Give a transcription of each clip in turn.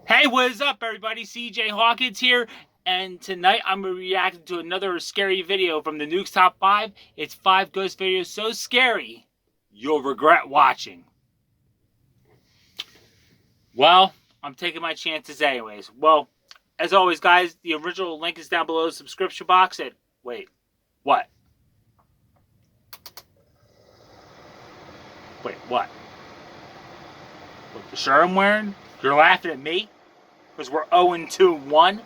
Hey, what is up, everybody? CJ Hawkins here, and tonight I'm going to be reacting to another scary video from the Nukes Top 5. It's 5 ghost videos so scary, you'll regret watching. Well, I'm taking my chances anyways. Well, as always, guys, the original link is down below the subscription box at... Wait, what? Wait, what? What, the shirt I'm wearing? You're laughing at me? Because we're 0-2-1?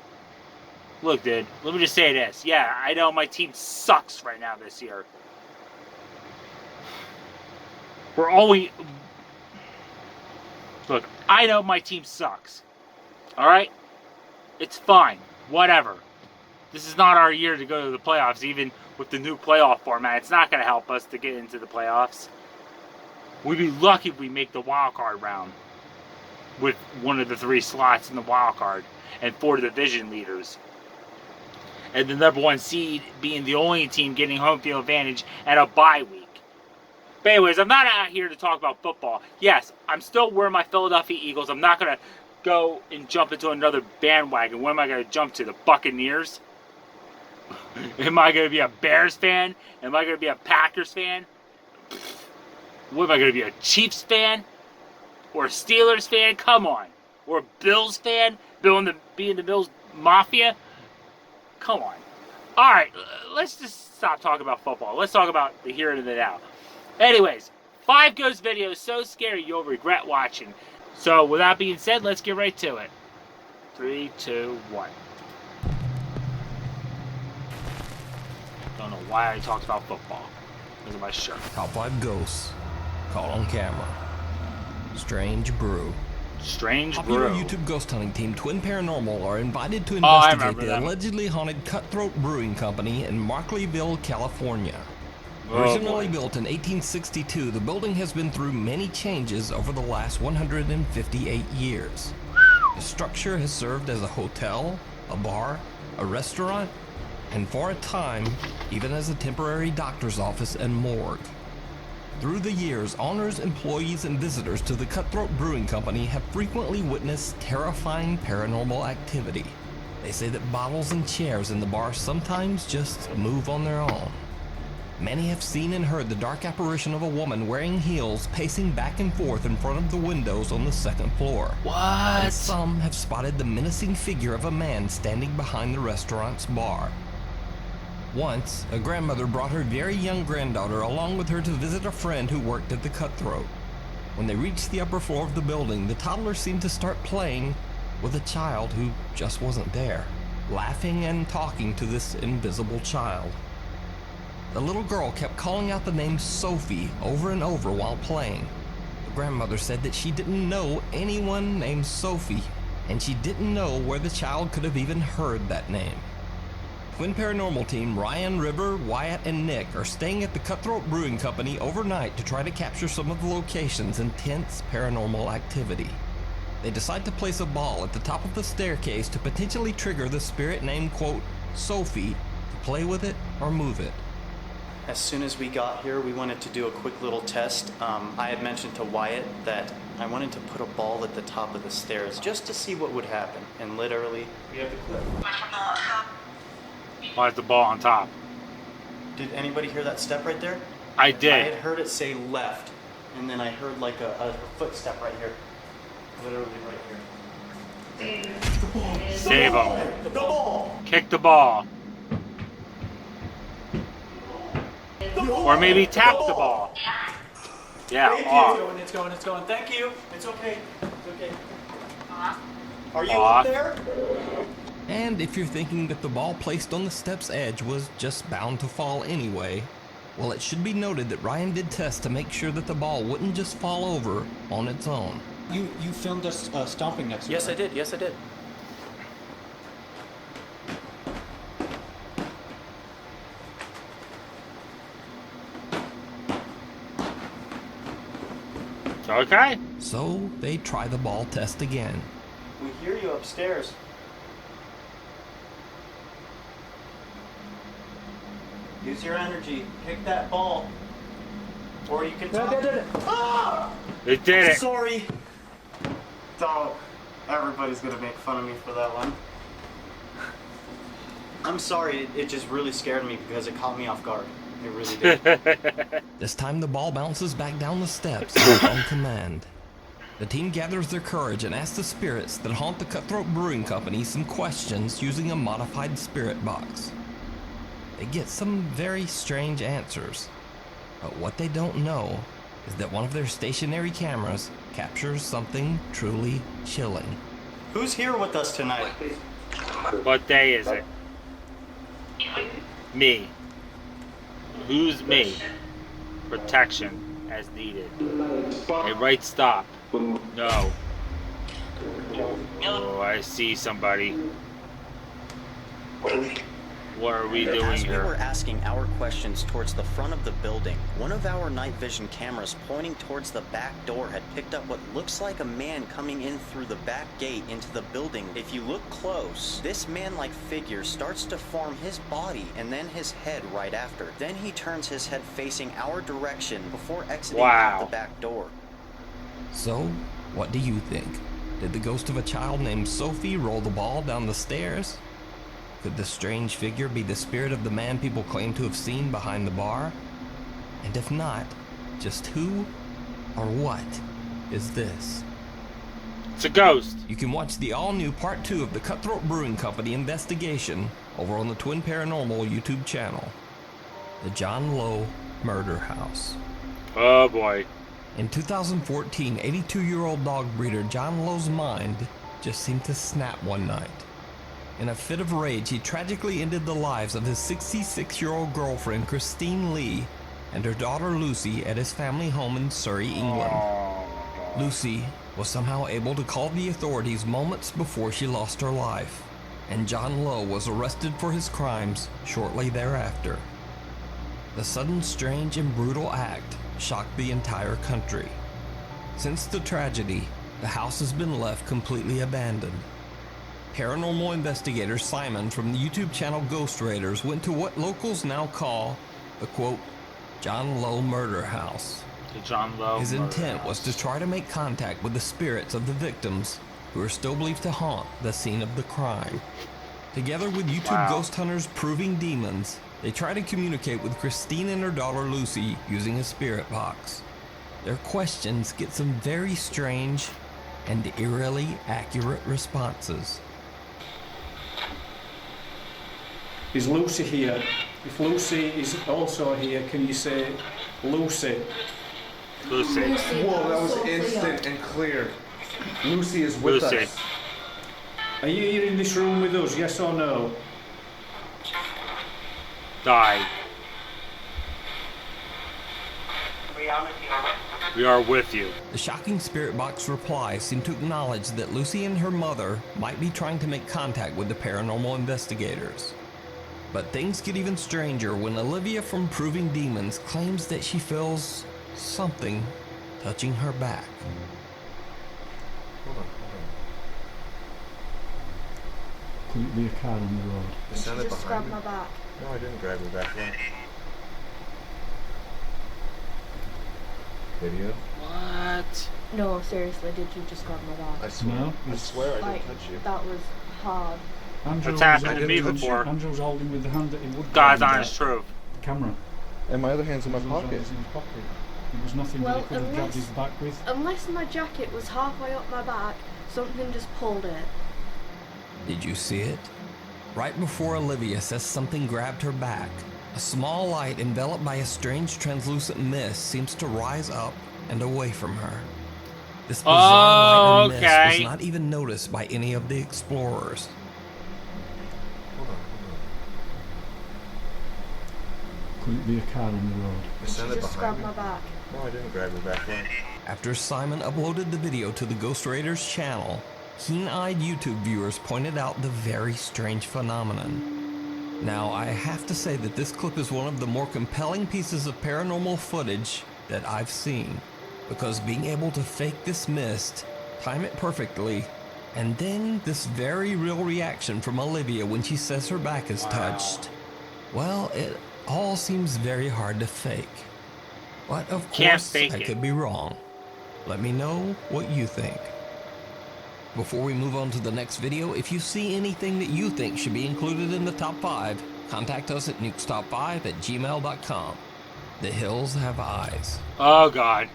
Look, dude, let me just say this. Yeah, I know my team sucks right now this year. We're always... Look, I know my team sucks. Alright? It's fine. Whatever. This is not our year to go to the playoffs, even with the new playoff format. It's not going to help us to get into the playoffs. We'd be lucky if we make the wild card round with one of the 3 slots in the wild card and 4 division leaders. And the number 1 seed being the only team getting home field advantage at a bye week. But anyways, I'm not out here to talk about football. Yes, I'm still wearing my Philadelphia Eagles. I'm not going to go and jump into another bandwagon. What am I going to jump to? The Buccaneers? Am I going to be a Bears fan? Am I going to be a Packers fan? What am I going to be, a Chiefs fan? Or a Steelers fan? Come on. Or a Bills fan? Being the Bills Mafia? Come on. Alright, let's just stop talking about football. Let's talk about the here and the now. Anyways, 5 ghost videos so scary you'll regret watching. So, with that being said, let's get right to it. 3, 2, 1. Don't know why I talked about football. Because of my shirt. Top 5 ghosts. Caught on camera. Strange Brew. Strange Popular Brew. YouTube ghost hunting team Twin Paranormal are invited to investigate the that. allegedly haunted Cutthroat Brewing Company in Markleyville, California. Oh, Originally boy. built in 1862, the building has been through many changes over the last 158 years. The structure has served as a hotel, a bar, a restaurant, and for a time, even as a temporary doctor's office and morgue. Through the years, owners, employees, and visitors to the Cutthroat Brewing Company have frequently witnessed terrifying paranormal activity. They say that bottles and chairs in the bar sometimes just move on their own. Many have seen and heard the dark apparition of a woman wearing heels pacing back and forth in front of the windows on the 2nd floor. What? And some have spotted the menacing figure of a man standing behind the restaurant's bar. Once, a grandmother brought her very young granddaughter along with her to visit a friend who worked at the Cutthroat. When they reached the upper floor of the building, the toddler seemed to start playing with a child who just wasn't there, laughing and talking to this invisible child. The little girl kept calling out the name Sophie over and over while playing. The grandmother said that she didn't know anyone named Sophie, and she didn't know where the child could have even heard that name. Twin Paranormal team Ryan, River, Wyatt, and Nick are staying at the Cutthroat Brewing Company overnight to try to capture some of the location's intense paranormal activity. They decide to place a ball at the top of the staircase to potentially trigger the spirit named, quote, Sophie, to play with it or move it. As soon as we got here, we wanted to do a quick little test. I had mentioned to Wyatt that I wanted to put a ball at the top of the stairs just to see what would happen. And literally, we have the clip. Why is the ball on top? Did anybody hear that step right there? I I did. had heard it say left, and then I heard like a footstep right here. Literally right here. Save him. The ball! Kick the ball. Or maybe tap the ball. Yeah, Thank off. you. It's going. Thank you. It's okay. It's okay. Are you Off. up there? And if you're thinking that the ball placed on the step's edge was just bound to fall anyway, well, it should be noted that Ryan did tests to make sure that the ball wouldn't just fall over on its own. You filmed us stomping next to Yes, it. I did. Yes, I did. Okay. So they try the ball test again. We hear you upstairs. Use your energy. Kick that ball. Or you can talk. Ah! It did it. Sorry. Dog. Everybody's gonna make fun of me for that one. I'm sorry, it just really scared me because it caught me off guard. It really did. This time the ball bounces back down the steps on command. The team gathers their courage and asks the spirits that haunt the Cutthroat Brewing Company some questions using a modified spirit box. They get some very strange answers, but what they don't know is that one of their stationary cameras captures something truly chilling. Who's here with us tonight? What day is it? Me. Who's me? Protection as needed. A right stop. No. Oh, I see somebody. What are we doing As we were here? asking our questions towards the front of the building, one of our night vision cameras pointing towards the back door had picked up what looks like a man coming in through the back gate into the building. If you look close, this man-like figure starts to form his body and then his head right after. Then he turns his head facing our direction before exiting out the back door. So, what do you think? Did the ghost of a child named Sophie roll the ball down the stairs? Could the strange figure be the spirit of the man people claim to have seen behind the bar? And if not, just who or what is this? It's a ghost. You can watch the all-new Part 2 of the Cutthroat Brewing Company investigation over on the Twin Paranormal YouTube channel. The John Lowe Murder House. Oh boy. In 2014, 82-year-old dog breeder John Lowe's mind just seemed to snap one night. In a fit of rage, he tragically ended the lives of his 66-year-old girlfriend Christine Lee and her daughter Lucy at his family home in Surrey, England. Lucy was somehow able to call the authorities moments before she lost her life, and John Lowe was arrested for his crimes shortly thereafter. The sudden, strange, and brutal act shocked the entire country. Since the tragedy, the house has been left completely abandoned. Paranormal investigator Simon from the YouTube channel Ghost Raiders went to what locals now call the quote, John Lowe Murder House. The John Lowe. His Murder intent was House. to try to make contact with the spirits of the victims who are still believed to haunt the scene of the crime. Together with YouTube ghost hunters Proving Demons, they try to communicate with Christine and her daughter Lucy using a spirit box. Their questions get some very strange and eerily accurate responses. Is Lucy here? If Lucy is also here, can you say Lucy? Lucy. Whoa, that was instant and clear. Lucy is with Lucy. us. Are you here in this room with us, yes or no? Died. We are with you. The shocking spirit box reply seemed to acknowledge that Lucy and her mother might be trying to make contact with the paranormal investigators. But things get even stranger when Olivia from Proving Demons claims that she feels something touching her back. Hold on. Could it be a car on the road? It sounded Just behind grabbed me. my back. No, I didn't grab your back. No. Video? What? No, seriously, did you just grab my back? I swear. No, I swear I Like, didn't touch you. that was hard. Andrew That's was happened to holding me the- before. Andrew's holding with the hand that he would God's grab honest truth. the camera. And my other hand's in my Andrew's pocket. always in his pocket. There was nothing that Well, he could have grabbed his back with. Unless my jacket was halfway up my back, something just pulled it. Did you see it? Right before Olivia says something grabbed her back, a small light enveloped by a strange translucent mist seems to rise up and away from her. This bizarre light and mist okay. was not even noticed by any of the explorers. Hold on. Could it be a car on the road? It She sounded just behind grabbed me. my back. No, I didn't grab your back. No. After Simon uploaded the video to the Ghost Raiders channel, keen-eyed YouTube viewers pointed out the very strange phenomenon. Now, I have to say that this clip is one of the more compelling pieces of paranormal footage that I've seen, because being able to fake this mist, time it perfectly, and then this very real reaction from Olivia when she says her back is touched, well, it all seems very hard to fake. But of Can't course, fake I it. could be wrong. Let me know what you think. Before we move on to the next video, if you see anything that you think should be included in the top 5, contact us at nukestop5@gmail.com. The hills have eyes. Oh God.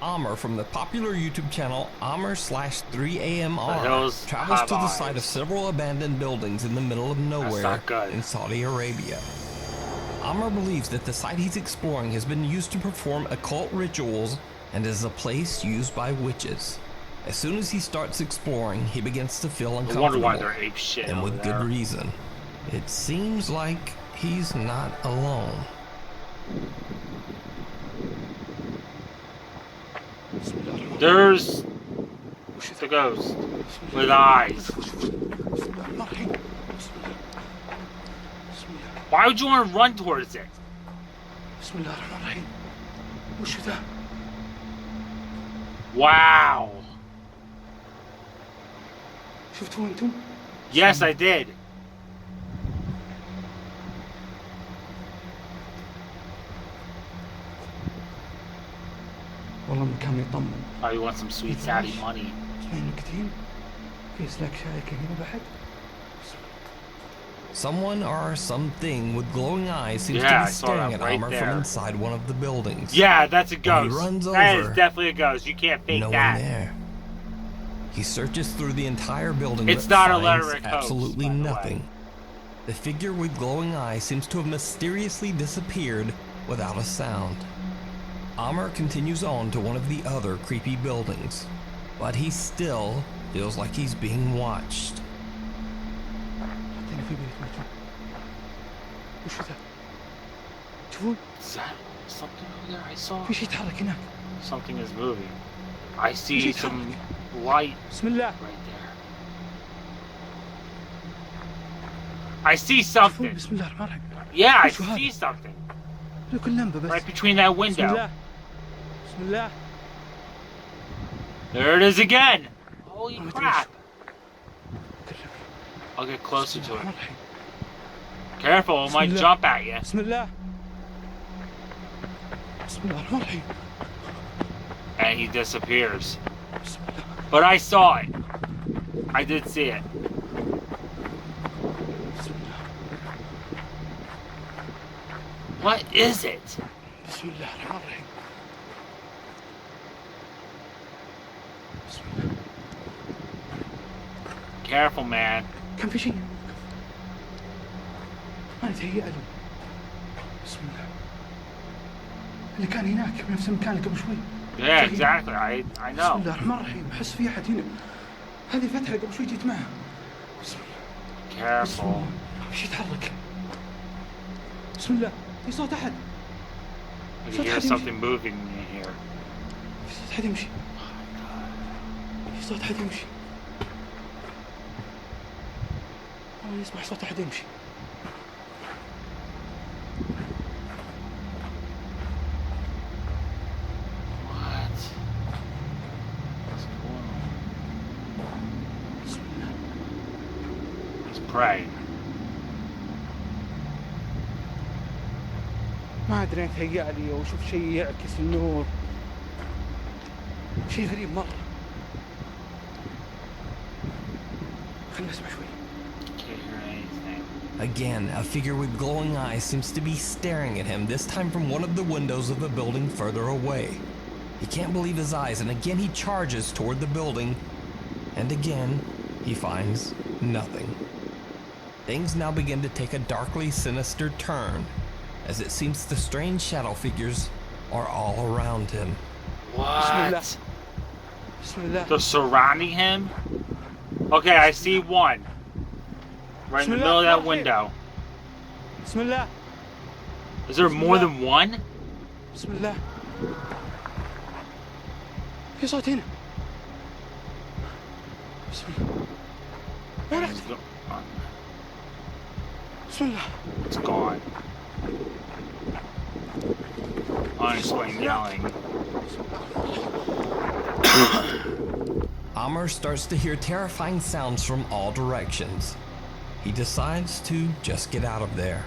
Amr from the popular YouTube channel Amr/3AMR The hills travels have to the eyes. site of several abandoned buildings in the middle of nowhere not good. in Saudi Arabia. Amr believes that the site he's exploring has been used to perform occult rituals and is a place used by witches. As soon as he starts exploring, he begins to feel I wonder uncomfortable, why they're ape shit and over with there. good reason. It seems like he's not alone. There's the ghost with eyes. Why would you want to run towards it? Wow. Yes, I did. والله مكان يطمن. Oh, you want some sweet Saudi money. اثنين نكتين في سلاك شايك هنا بعد. Someone or something with glowing eyes seems Yeah, to I be saw staring that at right Amr there. from inside one of the buildings. Yeah, that's a When ghost. he runs That is over, definitely a ghost. You can't fake no that. one there. He searches through the entire building, It's but not a finds Letteric hoax, absolutely by the way. nothing. The figure with glowing eyes seems to have mysteriously disappeared without a sound. Amr continues on to one of the other creepy buildings, but he still feels like he's being watched. حطينا في بيت مجنون. وش ذا؟ تشوفون؟ Is that something over there? I saw في شيء يتحرك هناك. something is moving. I see some light بسم الله. right there. I see شوفون something. بسم الله الرحمن الرحيم. Yeah, I وشو هذا؟ see something. لك اللمبة بس. Right between that بسم window. الله. بسم الله. There it is again. Holy Oh, crap. I'll get closer to it. الرحمن الرحيم. Careful, it might Bismillah. jump at you. بسم الله. بسم الله الرحمن الرحيم. And he disappears. بسم الله. But I saw it. I did see it. بسم الله. What is it? بسم الله الرحمن الرحيم. بسم الله. Careful, man. كان في شيء. أنا تهيأ له. بسم الله. اللي كان هناك بنفس المكان اللي قبل شوي. Yeah, exactly. I بسم know. الله الرحمن الرحيم. أحس في أحد هنا. هذه فتحة قبل شوي جيت معها. بسم الله. بسم Careful. الله. في شيء يتحرك. بسم الله. في صوت أحد. I can hear something moving in here. في صوت أحد يمشي. في صوت أحد يمشي. أنا أسمع صوت أحد يمشي. What? What's going on? بسم الله. Let's pray. ما أدري أنا تهيأ لي أو أشوف شيء يعكس النور. شيء غريب مرة. خلنا نسمع شوي. Can't hear anything. Again, a figure with glowing eyes seems to be staring at him, this time from one of the windows of a building further away. He can't believe his eyes, and again he charges toward the building, and again he finds nothing. Things now begin to take a darkly sinister turn, as it seems the strange shadow figures are all around him. What? بسم الله. They're surrounding him? Okay, I see one. Right in the middle of that window. بسم الله. Is there more than one? بسم الله. في صوت هنا. بسم الله. وين رحت؟ بسم الله. It's gone. Unexplained yelling. Amr starts to hear terrifying sounds from all directions. He decides to just get out of there.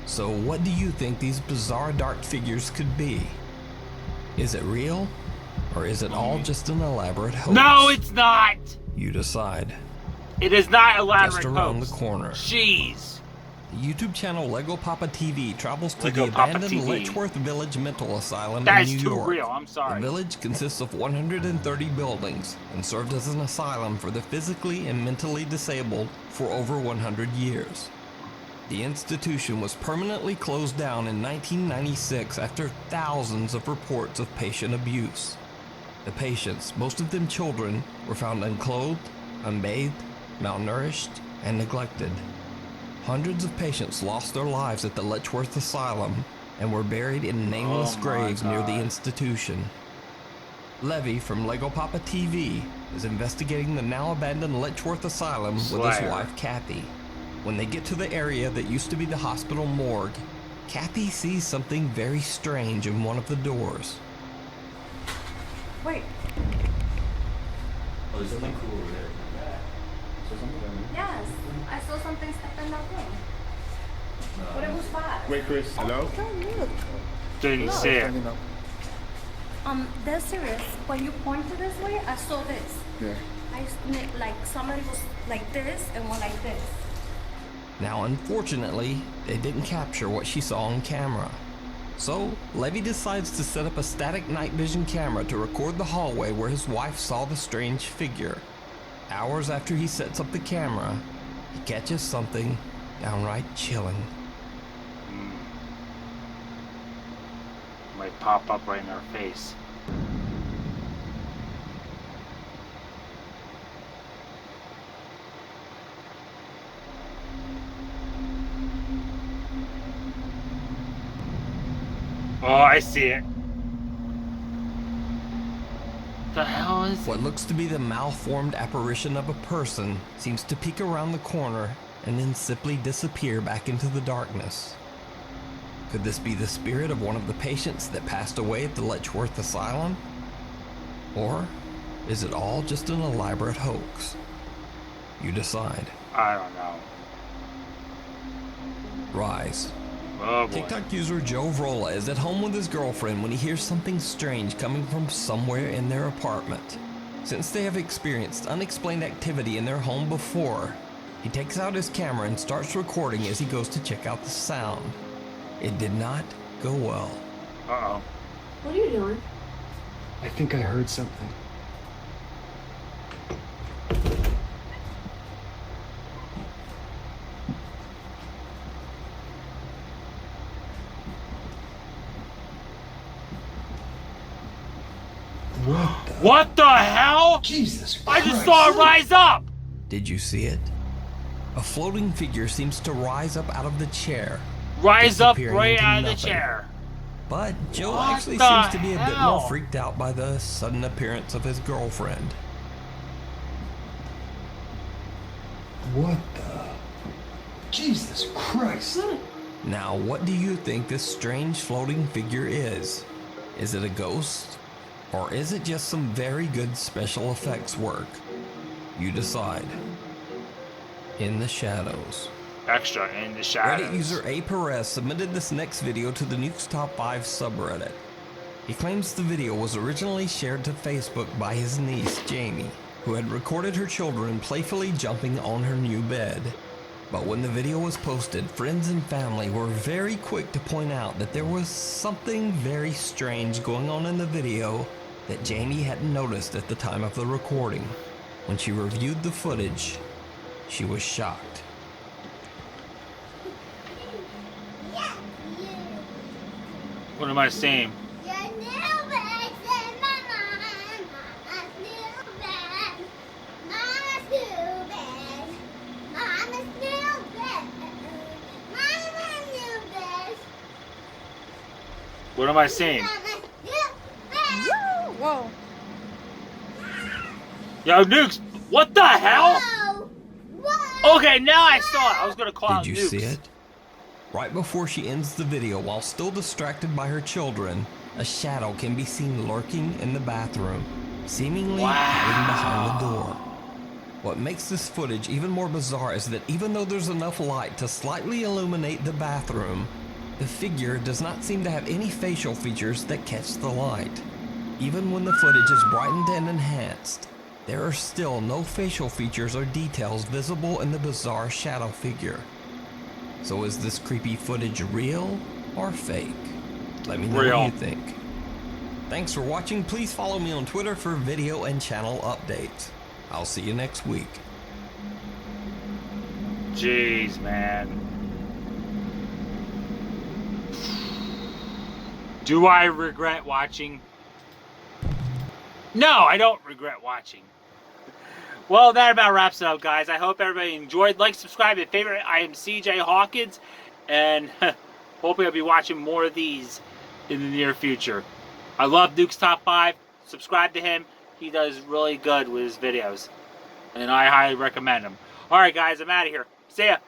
So what do you think these bizarre dark figures could be? Is it real? Or is it all just an elaborate hoax? No, it's not! You decide. It is not elaborate Just around hoax. the corner. Jeez. The YouTube channel Lego Papa TV travels to Lego the Papa abandoned TV. Letchworth Village Mental Asylum That in is New too York. real, I'm sorry. The village consists of 130 buildings and served as an asylum for the physically and mentally disabled for over 100 years. The institution was permanently closed down in 1996 after thousands of reports of patient abuse. The patients, most of them children, were found unclothed, unbathed, malnourished, and neglected. Hundreds of patients lost their lives at the Letchworth Asylum and were buried in nameless Oh my graves near the God. institution. Levy from Lego Papa TV is investigating the now abandoned Letchworth Asylum with his Slayer. wife Kathy. When they get to the area that used to be the hospital morgue, Kathy sees something very strange in one of the doors. Wait. Oh, there's something cool over there. Yes, I saw something step in that room. But it was fast. Wait, Chris. Hello? Didn't see it. They're serious. When you pointed this way, I saw this. Yeah. Like somebody was like this and one like this. Now, unfortunately, they didn't capture what she saw on camera. So, Levy decides to set up a static night vision camera to record the hallway where his wife saw the strange figure. Hours after he sets up the camera, he catches something downright chilling. Might pop up right in our face. Oh, I see it. The hell is What looks to be the malformed apparition of a person seems to peek around the corner and then simply disappear back into the darkness. Could this be the spirit of one of the patients that passed away at the Letchworth Asylum? Or is it all just an elaborate hoax? You decide. I don't know. Rise. Oh boy. TikTok user Joe Vrola is at home with his girlfriend when he hears something strange coming from somewhere in their apartment. Since they have experienced unexplained activity in their home before, he takes out his camera and starts recording as he goes to check out the sound. It did not go well. Uh-oh. What are you doing? I think I heard something. What the hell? Jesus I Christ. just saw it rise up! Did you see it? A floating figure seems to rise up out of the chair. Rise up disappearing right into out of the nothing. chair. But Joe What actually the seems to be a bit hell? more freaked out by the sudden appearance of his girlfriend. What the? Jesus Christ. Now, what do you think this strange floating figure is? Is it a ghost? Or is it just some very good special effects work? You decide. In the shadows. Extra in the shadows. Reddit user A. Perez submitted this next video to the Nukes Top 5 subreddit. He claims the video was originally shared to Facebook by his niece, Jamie, who had recorded her children playfully jumping on her new bed. But when the video was posted, friends and family were very quick to point out that there was something very strange going on in the video that Jamie hadn't noticed at the time of the recording. When she reviewed the footage, she was shocked. What am I saying? What am I saying? Whoa. Yo, Nukes, what the hell? Okay, now I saw it. I was gonna call out Did Nukes. you see it? Right before she ends the video, while still distracted by her children, a shadow can be seen lurking in the bathroom, seemingly hiding behind the door. What makes this footage even more bizarre is that even though there's enough light to slightly illuminate the bathroom, the figure does not seem to have any facial features that catch the light. Even when the footage is brightened and enhanced, there are still no facial features or details visible in the bizarre shadow figure. So is this creepy footage real or fake? Let me know Real. what you think. Thanks for watching. Please follow me on Twitter for video and channel updates. I'll see you next week. Jeez, man. Do I regret watching? No, I don't regret watching. Well, that about wraps it up, guys. I hope everybody enjoyed. Like, subscribe, and favorite. I am CJ Hawkins, and hopefully I'll be watching more of these in the near future. I love Duke's Top 5. Subscribe to him. He does really good with his videos, and I highly recommend him. All right, guys, I'm out of here. See ya.